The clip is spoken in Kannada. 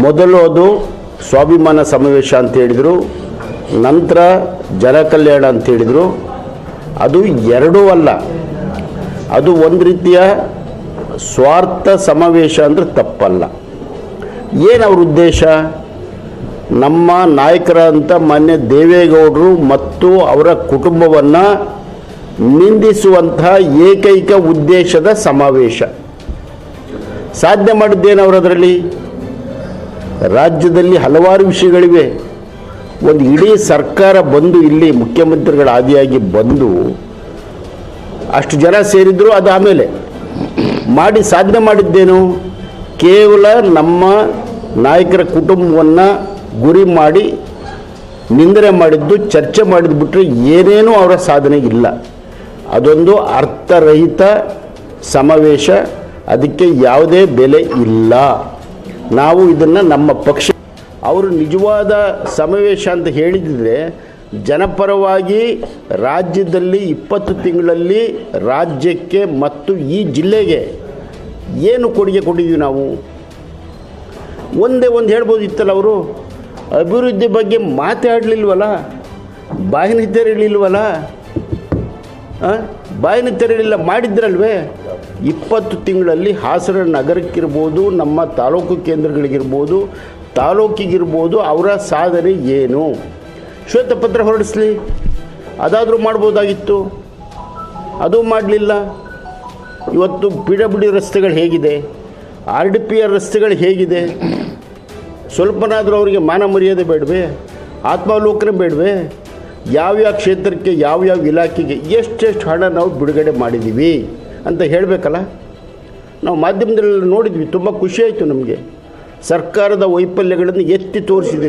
ಮೊದಲು ಅದು ಸ್ವಾಭಿಮಾನ ಸಮಾವೇಶ ಅಂತ ಹೇಳಿದರು, ನಂತರ ಜನಕಲ್ಯಾಣ ಅಂತ ಹೇಳಿದರು. ಅದು ಎರಡೂ ಅಲ್ಲ, ಅದು ಒಂದು ರೀತಿಯ ಸ್ವಾರ್ಥ ಸಮಾವೇಶ ಅಂದರೆ ತಪ್ಪಲ್ಲ. ಏನು ಅವ್ರ ಉದ್ದೇಶ? ನಮ್ಮ ನಾಯಕರಂತ ಮಾನ್ಯ ದೇವೇಗೌಡರು ಮತ್ತು ಅವರ ಕುಟುಂಬವನ್ನು ನಿಂದಿಸುವಂತಹ ಏಕೈಕ ಉದ್ದೇಶದ ಸಮಾವೇಶ. ಸಾಧನೆ ಮಾಡಿದ್ದೇನು ಅವರು ಅದರಲ್ಲಿ? ರಾಜ್ಯದಲ್ಲಿ ಹಲವಾರು ವಿಷಯಗಳಿವೆ. ಒಂದು ಇಡೀ ಸರ್ಕಾರ ಬಂದು ಇಲ್ಲಿ ಮುಖ್ಯಮಂತ್ರಿಗಳ ಆದಿಯಾಗಿ ಬಂದು ಅಷ್ಟು ಜನ ಸೇರಿದ್ರು. ಅದು ಆಮೇಲೆ ಮಾಡಿ ಸಾಧನೆ ಮಾಡಿದ್ದೇನು? ಕೇವಲ ನಮ್ಮ ನಾಯಕರ ಕುಟುಂಬವನ್ನು ಗುರಿ ಮಾಡಿ ನಿಂದನೆ ಮಾಡಿದ್ದು, ಚರ್ಚೆ ಮಾಡಿದ್ದು ಬಿಟ್ಟರೆ ಏನೇನೂ ಅವರ ಸಾಧನೆ ಇಲ್ಲ. ಅದೊಂದು ಅರ್ಥರಹಿತ ಸಮಾವೇಶ, ಅದಕ್ಕೆ ಯಾವುದೇ ಬೆಲೆ ಇಲ್ಲ. ನಾವು ಇದನ್ನು ನಮ್ಮ ಪಕ್ಷ ಅವರು ನಿಜವಾದ ಸಮಾವೇಶ ಅಂತ ಹೇಳಿದರೆ ಜನಪರವಾಗಿ ರಾಜ್ಯದಲ್ಲಿ 20 ತಿಂಗಳಲ್ಲಿ ರಾಜ್ಯಕ್ಕೆ ಮತ್ತು ಈ ಜಿಲ್ಲೆಗೆ ಏನು ಕೊಡುಗೆ ಕೊಟ್ಟಿದ್ದೀವಿ ನಾವು? ಒಂದೇ ಒಂದು ಹೇಳ್ಬೋದು ಇತ್ತಲ್ಲ, ಅವರು ಅಭಿವೃದ್ಧಿ ಬಗ್ಗೆ ಮಾತಾಡಲಿಲ್ವಲ್ಲ, ಬಾಯಿನ ತೆರಳಿಲ್ವಲ್ಲ, ಬಾಯಿನ ತೆರಳಿಲ್ಲ, ಮಾಡಿದ್ರಲ್ವೇ? 20 ತಿಂಗಳಲ್ಲಿ ಹಾಸನ ನಗರಕ್ಕಿರ್ಬೋದು, ನಮ್ಮ ತಾಲೂಕು ಕೇಂದ್ರಗಳಿಗಿರ್ಬೋದು, ತಾಲೂಕಿಗಿರ್ಬೋದು, ಅವರ ಸಾಧನೆ ಏನು? ಶ್ವೇತಪತ್ರ ಹೊರಡಿಸಲಿ, ಅದಾದರೂ ಮಾಡ್ಬೋದಾಗಿತ್ತು, ಅದು ಮಾಡಲಿಲ್ಲ. ಇವತ್ತು PWD ರಸ್ತೆಗಳು ಹೇಗಿದೆ, RDPR ರಸ್ತೆಗಳು ಹೇಗಿದೆ? ಸ್ವಲ್ಪನಾದರೂ ಅವರಿಗೆ ಮಾನ ಮರ್ಯಾದೆ ಬೇಡವೇ? ಆತ್ಮಾವಲೋಕನ ಬೇಡವೇ? ಯಾವ್ಯಾವ ಕ್ಷೇತ್ರಕ್ಕೆ ಯಾವ್ಯಾವ ಇಲಾಖೆಗೆ ಎಷ್ಟೆಷ್ಟು ಹಣ ನಾವು ಬಿಡುಗಡೆ ಮಾಡಿದ್ದೀವಿ ಅಂತ ಹೇಳಬೇಕಲ್ಲ. ನಾವು ಮಾಧ್ಯಮದಲ್ಲಿ ನೋಡಿದ್ವಿ, ತುಂಬ ಖುಷಿಯಾಯಿತು ನಮಗೆ. ಸರ್ಕಾರದ ವೈಫಲ್ಯಗಳನ್ನು ಎತ್ತಿ ತೋರಿಸಿದ್ದೀರಿ.